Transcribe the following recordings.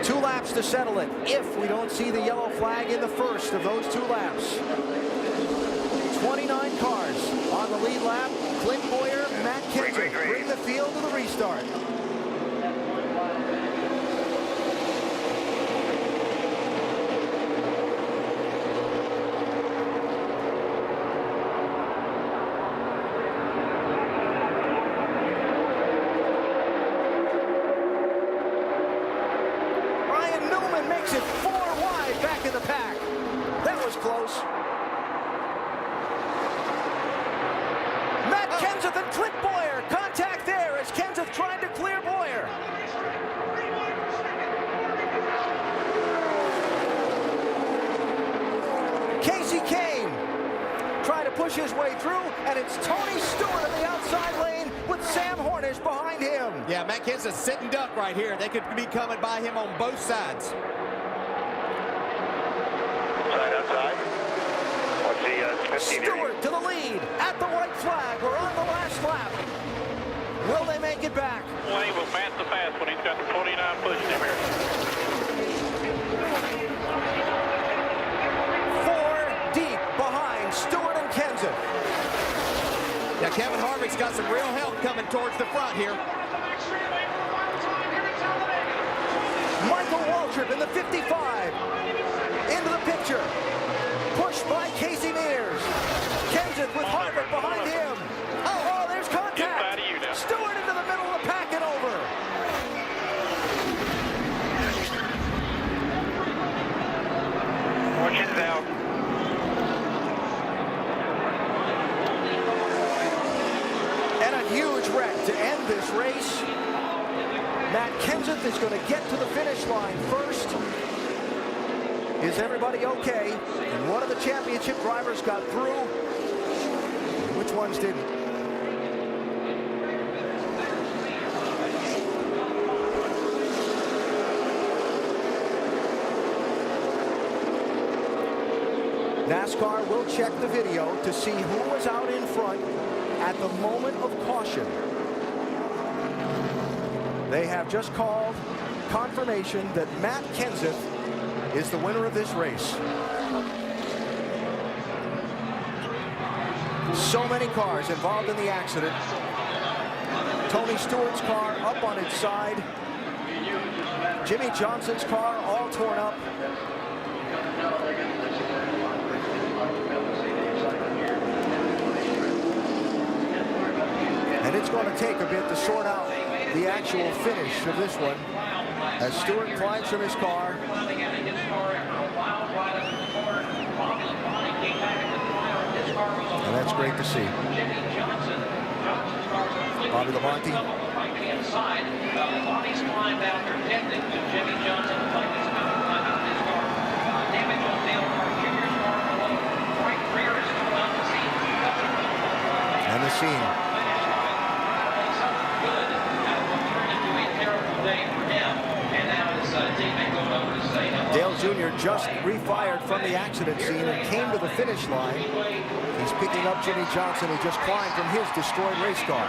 2 laps to settle it, if we don't see the yellow flag in the first of those 2 laps. 29 cars on the lead lap. Clint Boyer, Matt Kenseth bring the field to the restart. Makes it 4 wide back in the pack. That was close. Matt Kenseth and Clint Boyer. Contact there as Kenseth tried to clear Boyer. Casey Kane trying to push his way through, and it's Tony Stewart in the outside lane with Sam Hornish behind him. Yeah, Matt Kenseth sitting duck right here. They could be coming by him on both sides. Outside. Stewart to the lead at the white flag. We're on the last lap. Will they make it back? Well, he will pass the fast when he's got the 49 pushing him here. 4 deep behind Stewart and Kenseth. Yeah, Kevin Harvick's got some real help coming towards the front here. Michael Waltrip in the 55. Into the picture. Pushed by Casey Mears. Kenseth with Harvick behind him. Oh, there's contact. Stewart into the middle of the pack and over. Fortune's out. And a huge wreck to end this race. Matt Kenseth is going to get to the finish line first. Is everybody okay? And one of the championship drivers got through. Which ones didn't? NASCAR will check the video to see who was out in front at the moment of caution. They have just called confirmation that Matt Kenseth is the winner of this race. So many cars involved in the accident. Tony Stewart's car up on its side. Jimmy Johnson's car all torn up. And it's going to take a bit to sort out the actual finish of this one as Stewart climbs from his car. And that's great to see. Bobby Labonte. And the scene. Dale Jr. just refired from the accident scene and came to the finish line. He's picking up Jimmy Johnson, who just climbed from his destroyed race car.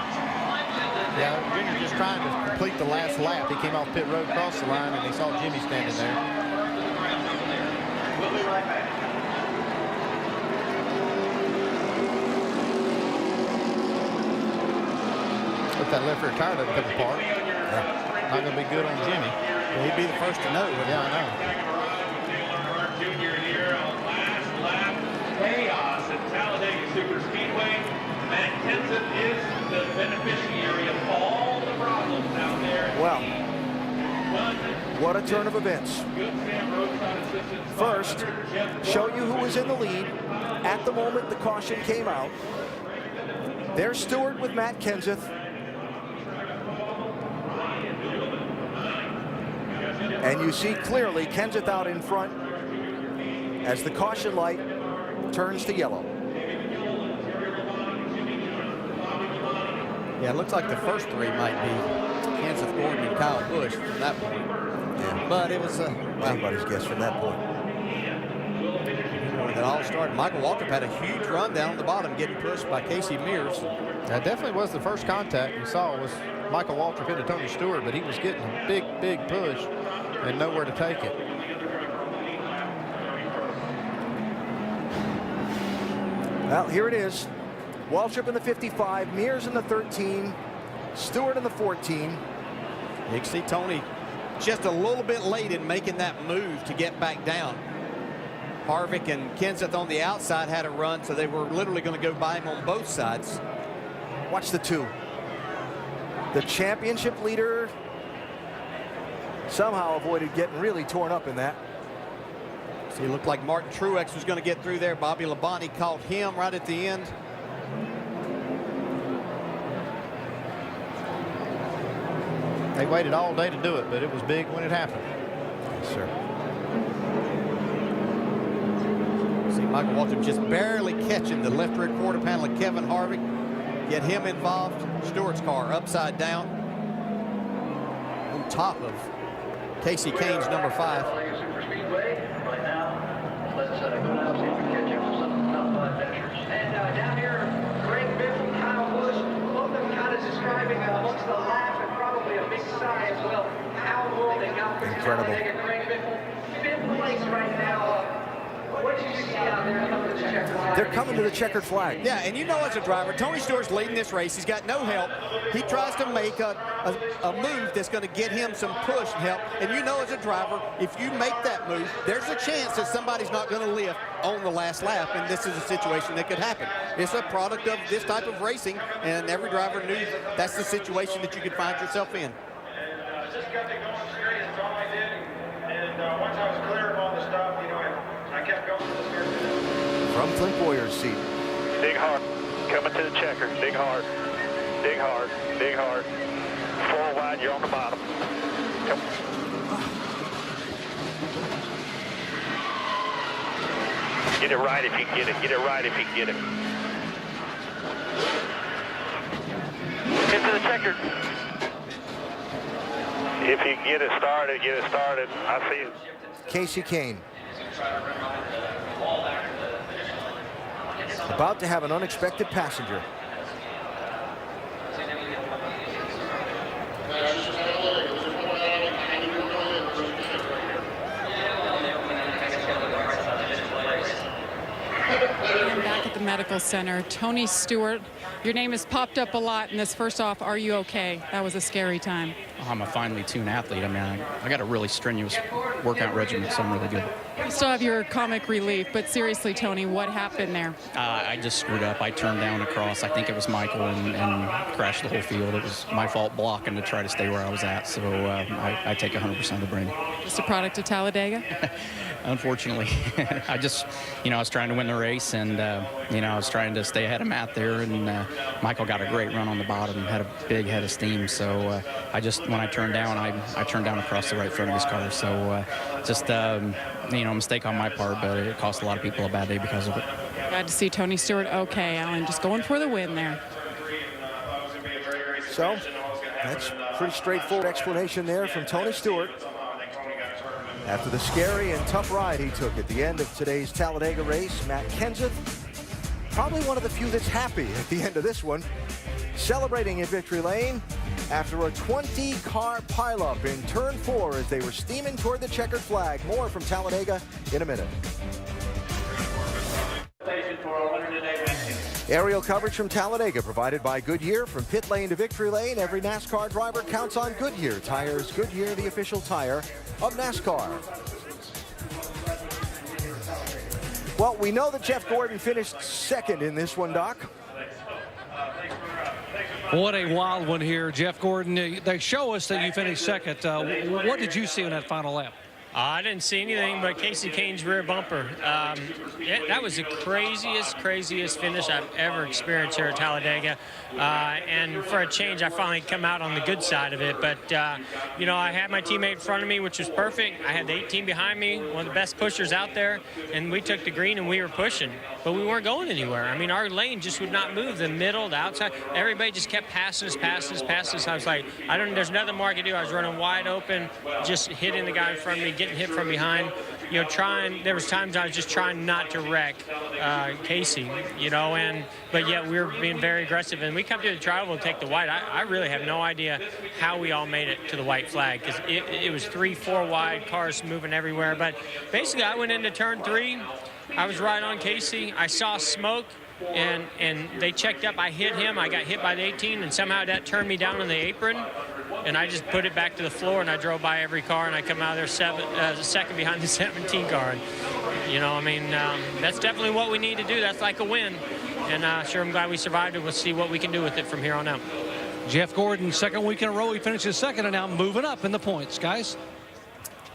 Yeah, Jr. just trying to complete the last lap. He came off pit road, crossed the line, and he saw Jimmy standing there. We'll be right back. If that left rear tire doesn't come apart, not going to be good on Jimmy. Well, he'd be the first to know. Yeah, I know. Junior here on last lap. Chaos at Talladega Superspeedway. Matt Kenseth is the beneficiary of all the problems out there. Well, what a turn of events. First, show you who was in the lead at the moment the caution came out. There's Stewart with Matt Kenseth. And you see clearly Kenseth out in front as the caution light turns to yellow. Yeah, it looks like the first 3 might be Kenseth, Gordon, and Kyle Busch from that point. Yeah. But it was anybody's guess from that point. It all started. Michael Waltrip had a huge run down the bottom, getting pushed by Casey Mears. That definitely was the first contact you saw was Michael Waltrip hit Tony Stewart, but he was getting a big push. and nowhere to take it. Well, here it is. Waltrip in the 55, Mears in the 13, Stewart in the 14. You can see Tony just a little bit late in making that move to get back down. Harvick and Kenseth on the outside had a run, so they were literally going to go by him on both sides. Watch the two. The championship leader somehow avoided getting really torn up in that. So it looked like Martin Truex was going to get through there. Bobby Labonte caught him right at the end. They waited all day to do it, but it was big when it happened. Yes, sir. See Michael Waltrip just barely catching the left rear quarter panel of Kevin Harvick. Get him involved. Stewart's car upside down on top of Casey Kane's number 5. Super Speedway. Right now, let's go down see if we can catch up to some top 5 finishers. And down here, Greg Biffle, Kyle Busch, both of them kind of describing amongst the laugh and probably a big sigh as well. How will they got for Incredible. Greg Biffle, 5th place right now. What did you see out there coming to the checkered flag? They're coming to the checkered flag. Yeah, and you know as a driver, Tony Stewart's leading this race. He's got no help. He tries to make a move that's going to get him some push and help. And you know as a driver, if you make that move, there's a chance that somebody's not going to lift on the last lap, and this is a situation that could happen. It's a product of this type of racing, and every driver knew that's the situation that you could find yourself in. Just got to go straight, that's all I did. And once I was clear of all the stuff, you know, I kept going to the start. From Flint Boyer's seat. Dig hard. Coming to the checker. Dig hard. Dig hard. Dig hard. 4 wide, you're on the bottom. Come. Get it right if you can get it. Get it right if you can get it. Into the checker. If you can get it started, get it started. I see it. Casey Kane. About to have an unexpected passenger. I'm back at the medical center. Tony Stewart, your name has popped up a lot in this. First off, are you okay? That was a scary time. I'm a finely tuned athlete. I mean, I got a really strenuous workout regimen, so I'm really good. You still have your comic relief, but seriously, Tony, what happened there? I just screwed up. I turned down across. I think it was Michael and crashed the whole field. It was my fault blocking to try to stay where I was at, so I take 100% of the blame. Just a product of Talladega? Unfortunately, I just, I was trying to win the race, and, I was trying to stay ahead of Matt there, and Michael got a great run on the bottom, had a big head of steam, so when I turned down, I turned down across the right front of his car, so just, a mistake on my part, but it cost a lot of people a bad day because of it. Glad to see Tony Stewart okay, Alan, just going for the win there. So, that's a pretty straightforward explanation there from Tony Stewart. After the scary and tough ride he took at the end of today's Talladega race, Matt Kenseth, probably one of the few that's happy at the end of this one, celebrating in victory lane after a 20-car pileup in turn 4 as they were steaming toward the checkered flag. More from Talladega in a minute. Aerial coverage from Talladega provided by Goodyear. From pit lane to victory lane, every NASCAR driver counts on Goodyear tires. Goodyear, the official tire of NASCAR. Well, we know that Jeff Gordon finished second in this one, Doc. What a wild one here, Jeff Gordon. They show us that you finished second. What did you see in that final lap? I didn't see anything but Casey Kane's rear bumper. That was the craziest finish I've ever experienced here at Talladega. And for a change, I finally come out on the good side of it. But, I had my teammate in front of me, which was perfect. I had the 18 behind me, one of the best pushers out there. And we took the green and we were pushing. But we weren't going anywhere. I mean, our lane just would not move. The middle, the outside, everybody just kept passing us. I was like, there's nothing more I could do. I was running wide open, just hitting the guy in front of me, getting getting hit from behind. You know, there was times I was just trying not to wreck Casey, you know, but yet we were being very aggressive. And we come to the tribal to take the white. I really have no idea how we all made it to the white flag, because it was 3-4 wide, cars moving everywhere. But basically, I went into turn 3. I was right on Casey. I saw smoke, and they checked up. I hit him. I got hit by the 18, and somehow that turned me down on the apron. And I just put it back to the floor, and I drove by every car, and I come out of there second behind the 17 car. And, you know, I mean, that's definitely what we need to do. That's like a win. And sure, I'm glad we survived it. We'll see what we can do with it from here on out. Jeff Gordon, second week in a row, he finishes second, and now moving up in the points, guys.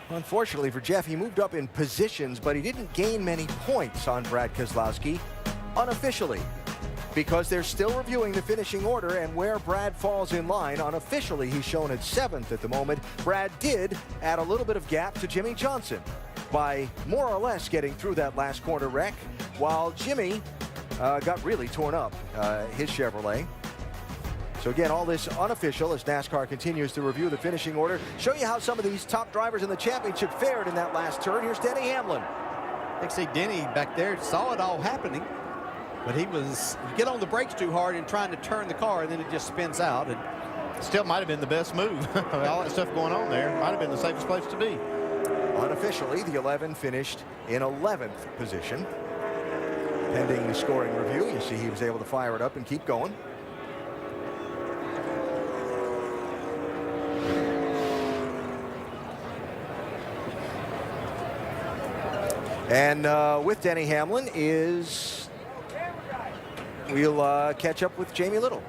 Unfortunately for Jeff, he moved up in positions, but he didn't gain many points on Brad Keselowski unofficially, because they're still reviewing the finishing order and where Brad falls in line. Unofficially, he's shown at 7th at the moment. Brad did add a little bit of gap to Jimmy Johnson by more or less getting through that last corner wreck, while Jimmy got really torn up, his Chevrolet. So again, all this unofficial as NASCAR continues to review the finishing order. Show you how some of these top drivers in the championship fared in that last turn. Here's Denny Hamlin. I think see Denny back there saw it all happening, but he get on the brakes too hard and trying to turn the car, and then it just spins out. And still might have been the best move. All that stuff going on there might have been the safest place to be. Unofficially, the 11 finished in 11th position. Pending the scoring review, you see he was able to fire it up and keep going. And with Denny Hamlin we'll catch up with Jamie Little.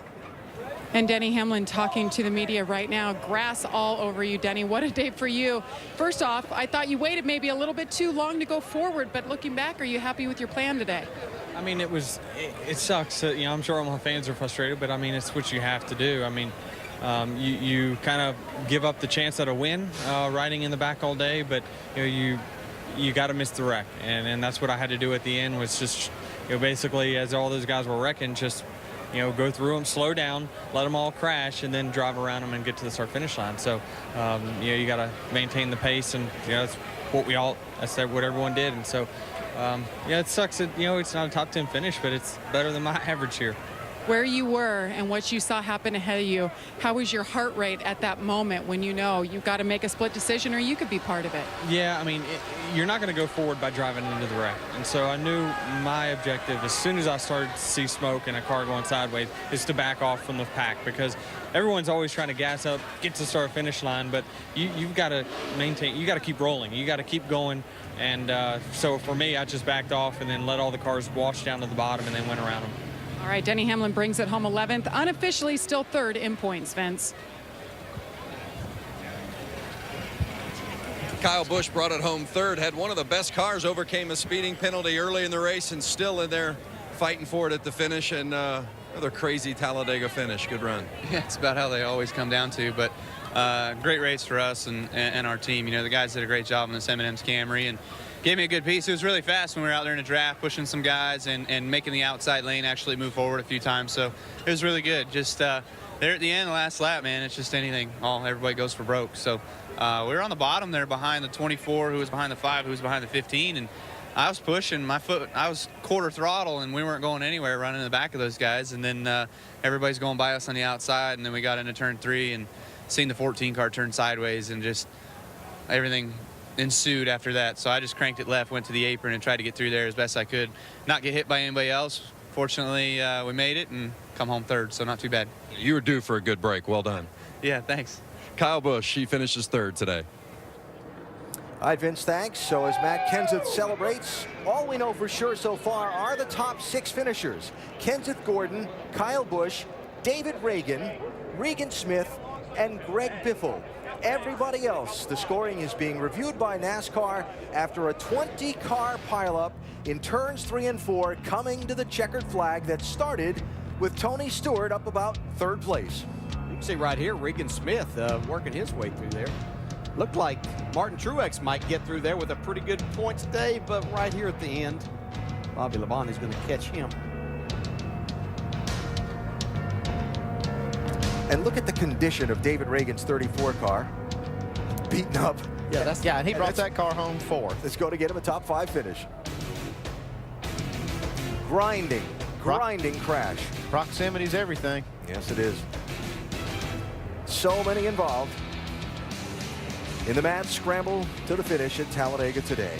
And Denny Hamlin talking to the media right now. Grass all over you, Denny. What a day for you. First off, I thought you waited maybe a little bit too long to go forward, but looking back, are you happy with your plan today? I mean, it sucks. You know, I'm sure all my fans are frustrated, but I mean, it's what you have to do. I mean, you kind of give up the chance at a win riding in the back all day, but you got to miss the wreck, and that's what I had to do at the end, was just, basically, as all those guys were wrecking, just, go through them, slow down, let them all crash, and then drive around them and get to the start-finish line. So, you got to maintain the pace, and that's what that's what everyone did. And so, it sucks that, it's not a top 10 finish, but it's better than my average here. Where you were and what you saw happen ahead of you, how was your heart rate at that moment when you've got to make a split decision, or you could be part of it? Yeah, I mean, you're not going to go forward by driving into the wreck. And so I knew my objective, as soon as I started to see smoke and a car going sideways, is to back off from the pack, because everyone's always trying to gas up, get to the start-finish line, but you've got to maintain, you got to keep rolling, you got to keep going. And so for me, I just backed off and then let all the cars wash down to the bottom and then went around them. All right, Denny Hamlin brings it home 11th, unofficially still 3rd in points, Vince. Kyle Busch brought it home 3rd, had one of the best cars, overcame a speeding penalty early in the race, and still in there fighting for it at the finish. And another crazy Talladega finish. Good run. Yeah, it's about how they always come down to, but great race for us and our team. The guys did a great job on this M&M's Camry and gave me a good piece. It was really fast when we were out there in the draft, pushing some guys and making the outside lane actually move forward a few times. So it was really good. Just there at the end, the last lap, man, it's just anything. Everybody goes for broke. So we were on the bottom there behind the 24, who was behind the 5, who was behind the 15. And I was pushing my foot. I was quarter throttle, and we weren't going anywhere running in the back of those guys. And then everybody's going by us on the outside. And then we got into turn 3 and seen the 14 car turn sideways, and just everything ensued after that. So I just cranked it left, went to the apron, and tried to get through there as best I could, not get hit by anybody else. Fortunately, we made it and come home 3rd, so not too bad. You were due for a good break. Well done. Yeah, thanks. Kyle Busch, he finishes 3rd today. All right, Vince, thanks. So as Matt Kenseth celebrates, all we know for sure so far are the top 6 finishers: Kenseth Gordon, Kyle Busch, David Reagan, Regan Smith, and Greg Biffle. Everybody else, the scoring is being reviewed by NASCAR after a 20-car pileup in turns 3 and 4, coming to the checkered flag that started with Tony Stewart up about 3rd place. You can see right here, Regan Smith working his way through there. Looked like Martin Truex might get through there with a pretty good points day, but right here at the end, Bobby Labonte is going to catch him. And look at the condition of David Reagan's 34 car. Beaten up Yeah, and he brought that car home fourth. It's going to get him a top 5 finish. Grinding crash. Proximity's everything. Yes, it is. So many involved in the mad scramble to the finish at Talladega today.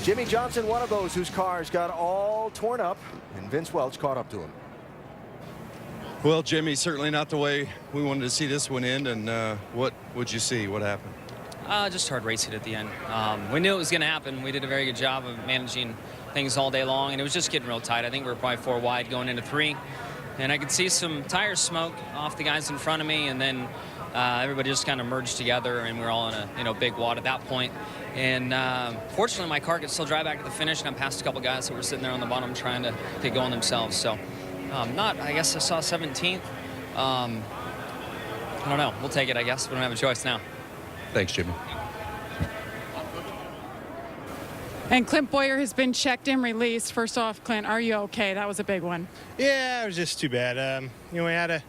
Jimmy Johnson, one of those whose cars got all torn up, and Vince Welch caught up to him. Well, Jimmy, certainly not the way we wanted to see this one end. And what would you see? What happened? Just hard racing at the end. We knew it was going to happen. We did a very good job of managing things all day long, and it was just getting real tight. I think we were probably 4 wide going into 3, and I could see some tire smoke off the guys in front of me, and then everybody just kind of merged together, and we were all in a big wad at that point. And fortunately, my car could still drive back to the finish, and I passed a couple guys that were sitting there on the bottom trying to get going themselves. So I guess I saw 17th. I don't know. We'll take it, I guess. We don't have a choice now. Thanks, Jimmy. And Clint Boyer has been checked and released. First off, Clint, are you okay? That was a big one. Yeah, it was just too bad. We had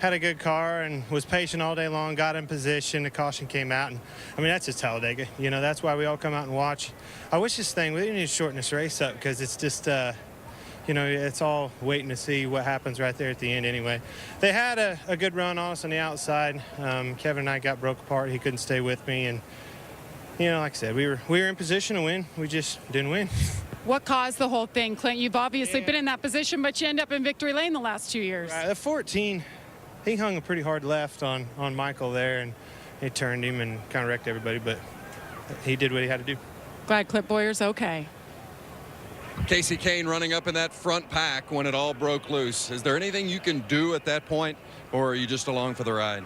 a good car and was patient all day long, got in position, the caution came out, and I mean, that's just Talladega. That's why we all come out and watch. I wish we didn't need to shorten this race up, because it's just it's all waiting to see what happens right there at the end anyway. They had a good run on us on the outside. Kevin and I got broke apart. He couldn't stay with me, and like I said, we were in position to win. We just didn't win. What caused the whole thing, Clint? You've obviously been in that position, but you end up in victory lane the last 2 years. Right, the 14, he hung a pretty hard left on Michael there, and it turned him and kind of wrecked everybody, but he did what he had to do. Glad Clint Boyer's okay. Casey Kane running up in that front pack when it all broke loose. Is there anything you can do at that point, or are you just along for the ride?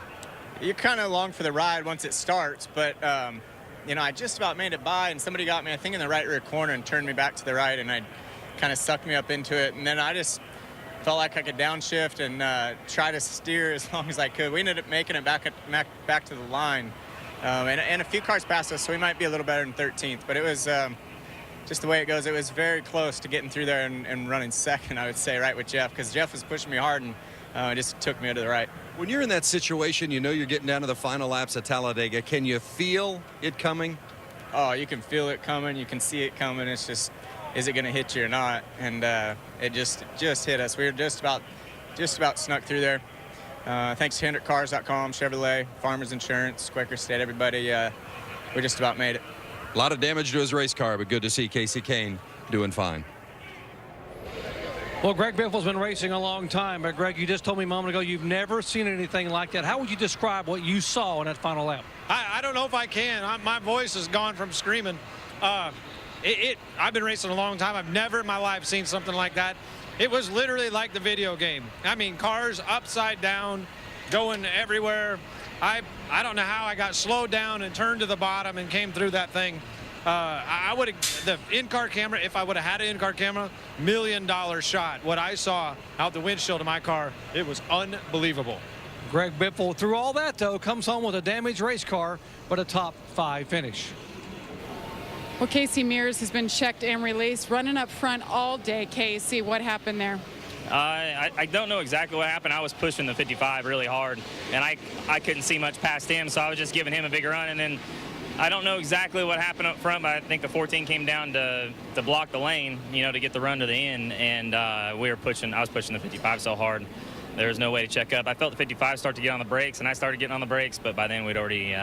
You're kind of along for the ride once it starts, but I just about made it by, and somebody got me, I think, in the right rear corner and turned me back to the right, and I kind of sucked me up into it, and then I just felt like I could downshift and try to steer as long as I could. We ended up making it back to the line, and a few cars passed us, so we might be a little better than 13th, but it was just the way it goes. It was very close to getting through there and running second, I would say, right with Jeff, because Jeff was pushing me hard, and it just took me to the right. When you're in that situation, you're getting down to the final laps at Talladega. Can you feel it coming? Oh, you can feel it coming. You can see it coming. It's just, is it going to hit you or not? And it just hit us. We were just about snuck through there. Thanks to HendrickCars.com, Chevrolet, Farmers Insurance, Quaker State, everybody. We just about made it. A lot of damage to his race car, but good to see Casey Kane doing fine. Well, Greg Biffle's been racing a long time, but Greg, you just told me a moment ago you've never seen anything like that. How would you describe what you saw in that final lap? I don't know if I can. My voice is gone from screaming. I've been racing a long time. I've never in my life seen something like that. It was literally like the video game. I mean, cars upside down, going everywhere. I don't know how I got slowed down and turned to the bottom and came through that thing. I would have, the in-car camera, if I would have had an in-car camera, $1 million shot. What I saw out the windshield of my car, it was unbelievable. Greg Biffle, through all that, though, comes home with a damaged race car, but a top 5 finish. Well, Casey Mears has been checked and released, running up front all day. Casey, what happened there? I don't know exactly what happened. I was pushing the 55 really hard, and I couldn't see much past him, so I was just giving him a big run, and then I don't know exactly what happened up front, but I think the 14 came down to block the lane, to get the run to the end, and I was pushing the 55 so hard. There was no way to check up. I felt the 55 start to get on the brakes, and I started getting on the brakes, but by then we'd already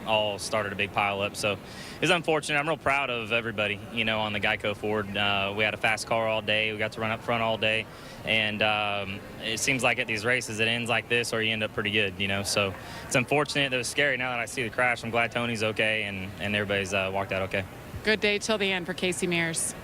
all started a big pile up. So it's unfortunate. I'm real proud of everybody, on the Geico Ford. We had a fast car all day. We got to run up front all day. And it seems like at these races it ends like this or you end up pretty good, So it's unfortunate. It was scary. Now that I see the crash, I'm glad Tony's okay and everybody's walked out okay. Good day till the end for Casey Mears.